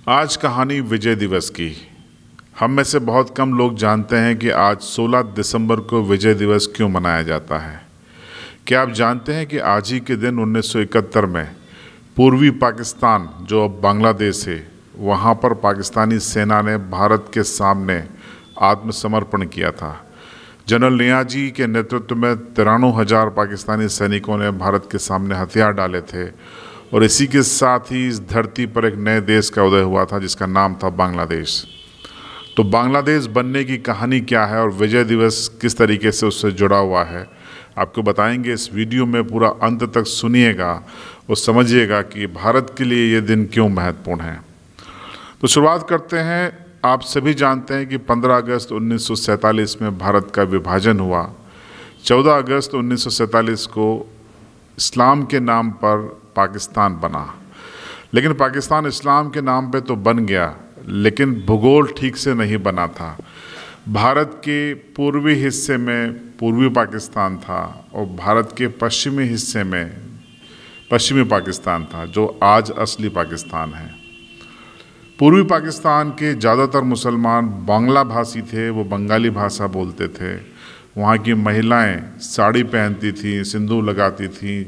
आज कहानी विजय दिवस की। हम में से बहुत कम लोग जानते हैं कि आज 16 दिसंबर को विजय दिवस क्यों मनाया जाता है। क्या आप जानते हैं कि आज ही के दिन 1971 में पूर्वी पाकिस्तान, जो अब बांग्लादेश है, वहाँ पर पाकिस्तानी सेना ने भारत के सामने आत्मसमर्पण किया था। जनरल नियाजी के नेतृत्व में 93,000 पाकिस्तानी सैनिकों ने भारत के सामने हथियार डाले थे और इसी के साथ ही इस धरती पर एक नए देश का उदय हुआ था जिसका नाम था बांग्लादेश। तो बांग्लादेश बनने की कहानी क्या है और विजय दिवस किस तरीके से उससे जुड़ा हुआ है, आपको बताएंगे। इस वीडियो में पूरा अंत तक सुनिएगा और समझिएगा कि भारत के लिए ये दिन क्यों महत्वपूर्ण है। तो शुरुआत करते हैं। आप सभी जानते हैं कि 15 अगस्त 1947 में भारत का विभाजन हुआ। 14 अगस्त 1947 को इस्लाम के नाम पर पाकिस्तान बना। लेकिन पाकिस्तान इस्लाम के नाम पे तो बन गया, लेकिन भूगोल ठीक से नहीं बना था। भारत के पूर्वी हिस्से में पूर्वी पाकिस्तान था और भारत के पश्चिमी हिस्से में पश्चिमी पाकिस्तान था, जो आज असली पाकिस्तान है। पूर्वी पाकिस्तान के ज़्यादातर मुसलमान बांग्ला भाषी थे, वो बंगाली भाषा बोलते थे। वहाँ की महिलाएं साड़ी पहनती थीं, सिंदूर लगाती थीं,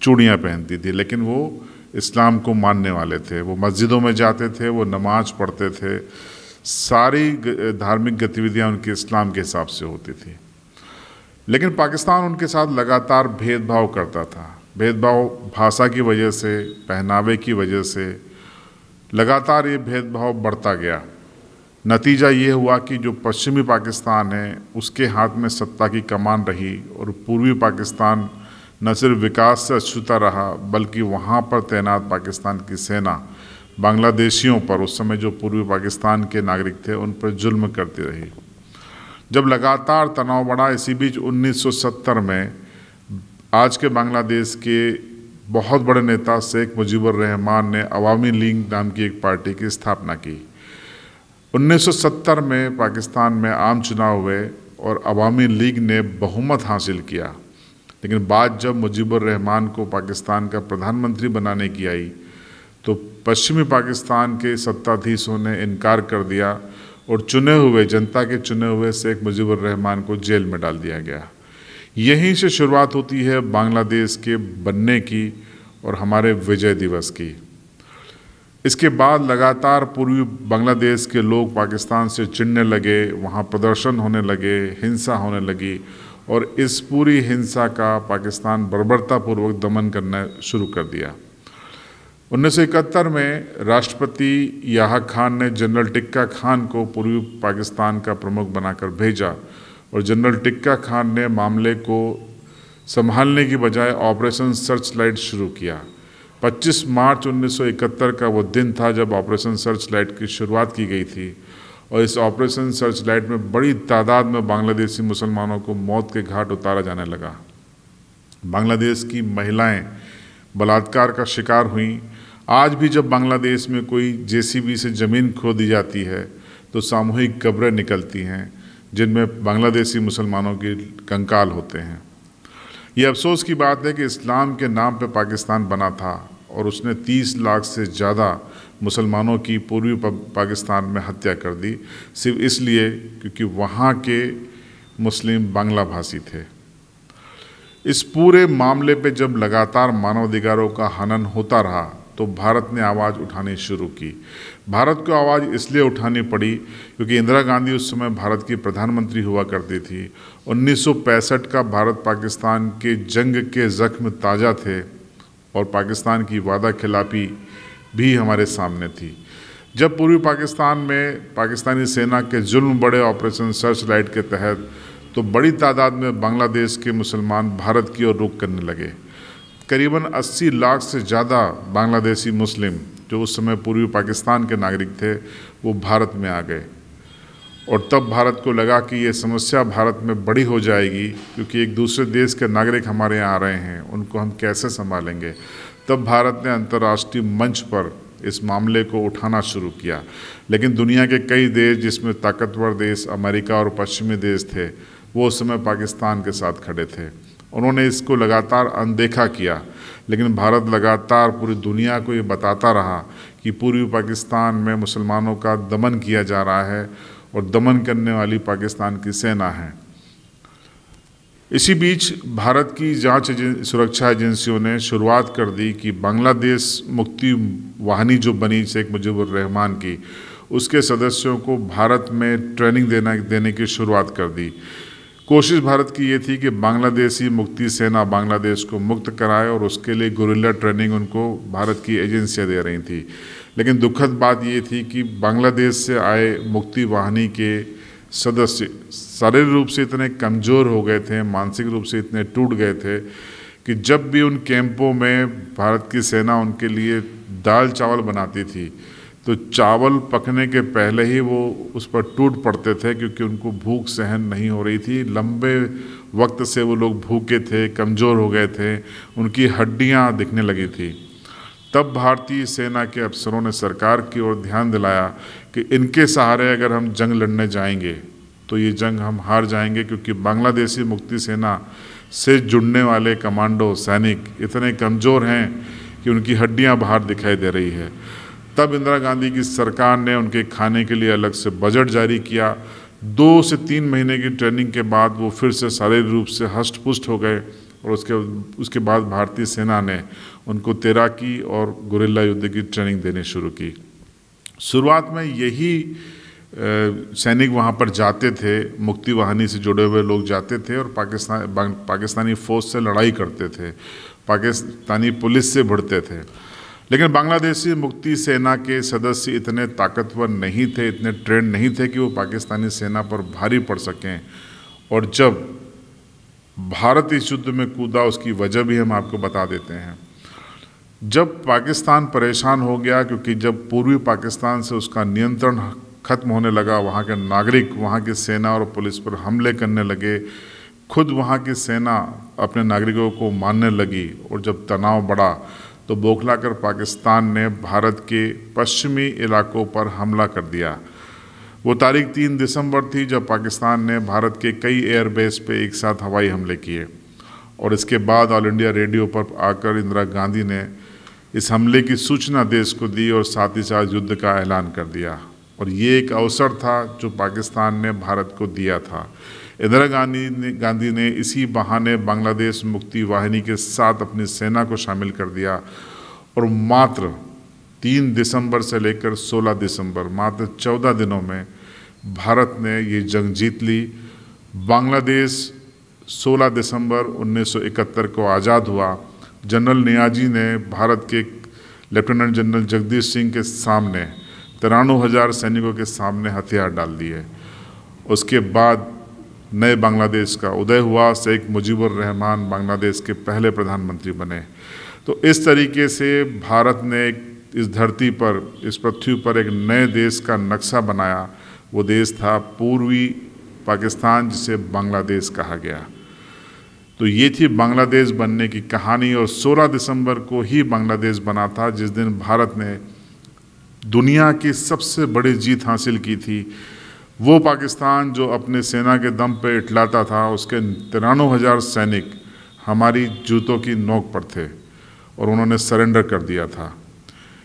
चूड़ियाँ पहनती थी, लेकिन वो इस्लाम को मानने वाले थे। वो मस्जिदों में जाते थे, वो नमाज पढ़ते थे, सारी धार्मिक गतिविधियाँ उनके इस्लाम के हिसाब से होती थी। लेकिन पाकिस्तान उनके साथ लगातार भेदभाव करता था। भेदभाव भाषा की वजह से, पहनावे की वजह से लगातार ये भेदभाव बढ़ता गया। नतीजा ये हुआ कि जो पश्चिमी पाकिस्तान है उसके हाथ में सत्ता की कमान रही और पूर्वी पाकिस्तान न सिर्फ विकास से अछूता रहा, बल्कि वहाँ पर तैनात पाकिस्तान की सेना बांग्लादेशियों पर, उस समय जो पूर्वी पाकिस्तान के नागरिक थे, उन पर जुल्म करती रही। जब लगातार तनाव बढ़ा, इसी बीच 1970 में आज के बांग्लादेश के बहुत बड़े नेता शेख मुजीबुर रहमान ने अवामी लीग नाम की एक पार्टी की स्थापना की। 1970 में पाकिस्तान में आम चुनाव हुए और अवामी लीग ने बहुमत हासिल किया। लेकिन बात जब मुजीबुर रहमान को पाकिस्तान का प्रधानमंत्री बनाने की आई तो पश्चिमी पाकिस्तान के सत्ताधीशों ने इनकार कर दिया और जनता के चुने हुए शेख मुजीबुर रहमान को जेल में डाल दिया गया। यहीं से शुरुआत होती है बांग्लादेश के बनने की और हमारे विजय दिवस की। इसके बाद लगातार पूर्वी बांग्लादेश के लोग पाकिस्तान से चिढ़ने लगे, वहाँ प्रदर्शन होने लगे, हिंसा होने लगी और इस पूरी हिंसा का पाकिस्तान बर्बरतापूर्वक दमन करना शुरू कर दिया। 1971 में राष्ट्रपति याह खान ने जनरल टिक्का खान को पूर्वी पाकिस्तान का प्रमुख बनाकर भेजा और जनरल टिक्का खान ने मामले को संभालने की बजाय ऑपरेशन सर्च लाइट शुरू किया। 25 मार्च 1971 का वो दिन था जब ऑपरेशन सर्च लाइट की शुरुआत की गई थी और इस ऑपरेशन सर्च लाइट में बड़ी तादाद में बांग्लादेशी मुसलमानों को मौत के घाट उतारा जाने लगा। बांग्लादेश की महिलाएं बलात्कार का शिकार हुईं। आज भी जब बांग्लादेश में कोई जेसीबी से ज़मीन खोदी जाती है तो सामूहिक कब्रें निकलती हैं जिनमें बांग्लादेशी मुसलमानों के कंकाल होते हैं। ये अफसोस की बात है कि इस्लाम के नाम पे पाकिस्तान बना था और उसने 30 लाख से ज़्यादा मुसलमानों की पूर्वी पाकिस्तान में हत्या कर दी, सिर्फ इसलिए क्योंकि वहाँ के मुस्लिम बांग्ला भाषी थे। इस पूरे मामले पे जब लगातार मानवाधिकारों का हनन होता रहा तो भारत ने आवाज़ उठानी शुरू की। भारत को आवाज़ इसलिए उठानी पड़ी क्योंकि इंदिरा गांधी उस समय भारत की प्रधानमंत्री हुआ करती थी। 1965 का भारत पाकिस्तान के जंग के ज़ख्म ताज़ा थे और पाकिस्तान की वादा खिलाफी भी हमारे सामने थी। जब पूर्वी पाकिस्तान में पाकिस्तानी सेना के जुल्म बढ़े ऑपरेशन सर्च लाइट के तहत, तो बड़ी तादाद में बांग्लादेश के मुसलमान भारत की ओर रुख करने लगे। करीबन 80 लाख से ज़्यादा बांग्लादेशी मुस्लिम जो उस समय पूर्वी पाकिस्तान के नागरिक थे, वो भारत में आ गए और तब भारत को लगा कि ये समस्या भारत में बड़ी हो जाएगी क्योंकि एक दूसरे देश के नागरिक हमारे यहाँ आ रहे हैं, उनको हम कैसे संभालेंगे। तब भारत ने अंतर्राष्ट्रीय मंच पर इस मामले को उठाना शुरू किया। लेकिन दुनिया के कई देश, जिसमें ताकतवर देश अमेरिका और पश्चिमी देश थे, वो उस समय पाकिस्तान के साथ खड़े थे। उन्होंने इसको लगातार अनदेखा किया, लेकिन भारत लगातार पूरी दुनिया को ये बताता रहा कि पूर्वी पाकिस्तान में मुसलमानों का दमन किया जा रहा है और दमन करने वाली पाकिस्तान की सेना है। इसी बीच भारत की सुरक्षा एजेंसियों ने शुरुआत कर दी कि बांग्लादेश मुक्ति वाहिनी जो बनी शेख मुजीबुर रहमान की, उसके सदस्यों को भारत में ट्रेनिंग देने की शुरुआत कर दी। कोशिश भारत की ये थी कि बांग्लादेशी मुक्ति सेना बांग्लादेश को मुक्त कराए और उसके लिए गुरिल्ला ट्रेनिंग उनको भारत की एजेंसियां दे रही थी। लेकिन दुखद बात ये थी कि बांग्लादेश से आए मुक्ति वाहिनी के सदस्य शारीरिक रूप से इतने कमज़ोर हो गए थे, मानसिक रूप से इतने टूट गए थे कि जब भी उन कैंपों में भारत की सेना उनके लिए दाल चावल बनाती थी तो चावल पकने के पहले ही वो उस पर टूट पड़ते थे, क्योंकि उनको भूख सहन नहीं हो रही थी। लंबे वक्त से वो लोग भूखे थे, कमज़ोर हो गए थे, उनकी हड्डियां दिखने लगी थी। तब भारतीय सेना के अफसरों ने सरकार की ओर ध्यान दिलाया कि इनके सहारे अगर हम जंग लड़ने जाएंगे तो ये जंग हम हार जाएंगे, क्योंकि बांग्लादेशी मुक्ति सेना से जुड़ने वाले कमांडो सैनिक इतने कमज़ोर हैं कि उनकी हड्डियां बाहर दिखाई दे रही है। तब इंदिरा गांधी की सरकार ने उनके खाने के लिए अलग से बजट जारी किया। 2 से 3 महीने की ट्रेनिंग के बाद वो फिर से शारीरिक रूप से हष्ट पुष्ट हो गए और उसके बाद भारतीय सेना ने उनको तैराकी और गुरिल्ला युद्ध की ट्रेनिंग देनी शुरू की। शुरुआत में यही सैनिक वहाँ पर जाते थे, मुक्ति वाहिनी से जुड़े हुए लोग जाते थे और पाकिस्तानी फ़ौज से लड़ाई करते थे, पाकिस्तानी पुलिस से भिड़ते थे। लेकिन बांग्लादेशी मुक्ति सेना के सदस्य इतने ताकतवर नहीं थे, इतने ट्रेंड नहीं थे कि वो पाकिस्तानी सेना पर भारी पड़ सकें। और जब भारत इस युद्ध में कूदा, उसकी वजह भी हम आपको बता देते हैं। जब पाकिस्तान परेशान हो गया, क्योंकि जब पूर्वी पाकिस्तान से उसका नियंत्रण खत्म होने लगा, वहाँ के नागरिक वहाँ की सेना और पुलिस पर हमले करने लगे, खुद वहाँ की सेना अपने नागरिकों को मारने लगी, और जब तनाव बढ़ा तो बौखलाकर पाकिस्तान ने भारत के पश्चिमी इलाकों पर हमला कर दिया। वो तारीख 3 दिसंबर थी जब पाकिस्तान ने भारत के कई एयरबेस पे एक साथ हवाई हमले किए, और इसके बाद ऑल इंडिया रेडियो पर आकर इंदिरा गांधी ने इस हमले की सूचना देश को दी और साथ ही साथ युद्ध का ऐलान कर दिया। और ये एक अवसर था जो पाकिस्तान ने भारत को दिया था। इंदिरा गांधी ने इसी बहाने बांग्लादेश मुक्ति वाहिनी के साथ अपनी सेना को शामिल कर दिया, और मात्र 3 दिसंबर से लेकर 16 दिसंबर, मात्र 14 दिनों में भारत ने ये जंग जीत ली। बांग्लादेश 16 दिसंबर 1971 को आज़ाद हुआ। जनरल नियाजी ने भारत के लेफ्टिनेंट जनरल जगदीश सिंह के सामने 93,000 सैनिकों के सामने हथियार डाल दिए। उसके बाद नए बांग्लादेश का उदय हुआ। शेख मुजीबुर रहमान बांग्लादेश के पहले प्रधानमंत्री बने। तो इस तरीके से भारत ने इस धरती पर, इस पृथ्वी पर एक नए देश का नक्शा बनाया। वो देश था पूर्वी पाकिस्तान, जिसे बांग्लादेश कहा गया। तो ये थी बांग्लादेश बनने की कहानी, और 16 दिसंबर को ही बांग्लादेश बना था, जिस दिन भारत ने दुनिया की सबसे बड़ी जीत हासिल की थी। वो पाकिस्तान जो अपने सेना के दम पे इटलाता था, उसके 93,000 सैनिक हमारी जूतों की नोक पर थे और उन्होंने सरेंडर कर दिया था।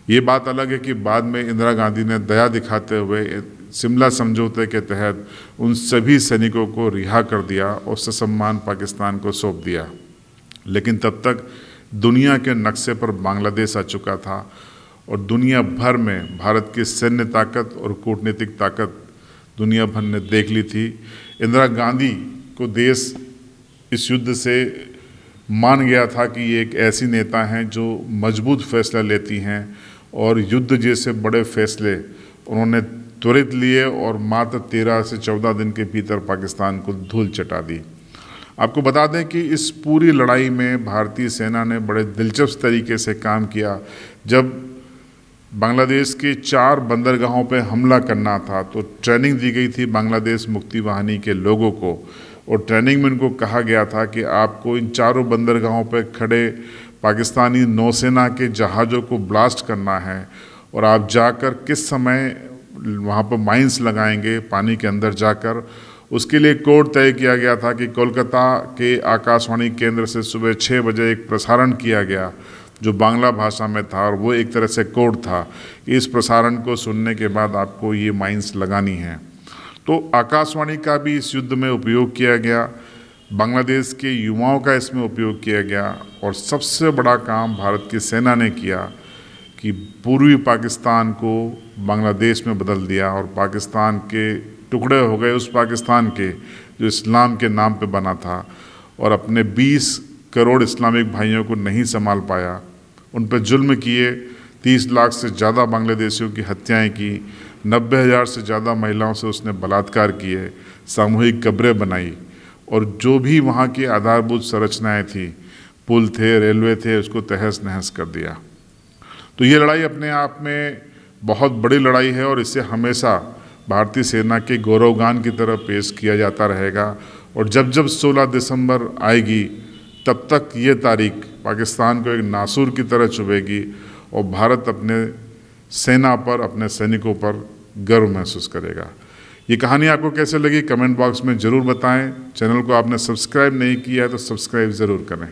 ये बात अलग है कि बाद में इंदिरा गांधी ने दया दिखाते हुए शिमला समझौते के तहत उन सभी सैनिकों को रिहा कर दिया और ससम्मान पाकिस्तान को सौंप दिया। लेकिन तब तक दुनिया के नक्शे पर बांग्लादेश आ चुका था और दुनिया भर में भारत की सैन्य ताकत और कूटनीतिक ताकत दुनिया भर ने देख ली थी। इंदिरा गांधी को देश इस युद्ध से मान गया था कि ये एक ऐसी नेता हैं जो मजबूत फैसला लेती हैं, और युद्ध जैसे बड़े फैसले उन्होंने त्वरित लिए और मात्र 13 से 14 दिन के भीतर पाकिस्तान को धूल चटा दी। आपको बता दें कि इस पूरी लड़ाई में भारतीय सेना ने बड़े दिलचस्प तरीके से काम किया। जब बांग्लादेश के 4 बंदरगाहों पर हमला करना था तो ट्रेनिंग दी गई थी बांग्लादेश मुक्ति वाहिनी के लोगों को, और ट्रेनिंग में उनको कहा गया था कि आपको इन 4 बंदरगाहों पर खड़े पाकिस्तानी नौसेना के जहाज़ों को ब्लास्ट करना है, और आप जाकर किस समय वहाँ पर माइंस लगाएंगे पानी के अंदर जाकर, उसके लिए कोड तय किया गया था कि कोलकाता के आकाशवाणी केंद्र से सुबह 6 बजे एक प्रसारण किया गया जो बांग्ला भाषा में था, और वो एक तरह से कोड था। इस प्रसारण को सुनने के बाद आपको ये माइंस लगानी है। तो आकाशवाणी का भी इस युद्ध में उपयोग किया गया, बांग्लादेश के युवाओं का इसमें उपयोग किया गया, और सबसे बड़ा काम भारत की सेना ने किया कि पूर्वी पाकिस्तान को बांग्लादेश में बदल दिया, और पाकिस्तान के टुकड़े हो गए उस पाकिस्तान के जो इस्लाम के नाम पे बना था, और अपने 20 करोड़ इस्लामिक भाइयों को नहीं संभाल पाया, उन पर जुल्म किए, 30 लाख से ज़्यादा बांग्लादेशियों की हत्याएं की, 90,000 से ज़्यादा महिलाओं से उसने बलात्कार किए, सामूहिक कब्रें बनाई, और जो भी वहाँ की आधारभूत संरचनाएं थी, पुल थे, रेलवे थे, उसको तहस नहस कर दिया। तो ये लड़ाई अपने आप में बहुत बड़ी लड़ाई है, और इसे हमेशा भारतीय सेना के गौरवगान की तरह पेश किया जाता रहेगा। और जब जब 16 दिसंबर आएगी, तब तक ये तारीख पाकिस्तान को एक नासूर की तरह चुभेगी, और भारत अपने सेना पर, अपने सैनिकों पर गर्व महसूस करेगा। ये कहानी आपको कैसे लगी कमेंट बॉक्स में ज़रूर बताएं। चैनल को आपने सब्सक्राइब नहीं किया है तो सब्सक्राइब ज़रूर करें।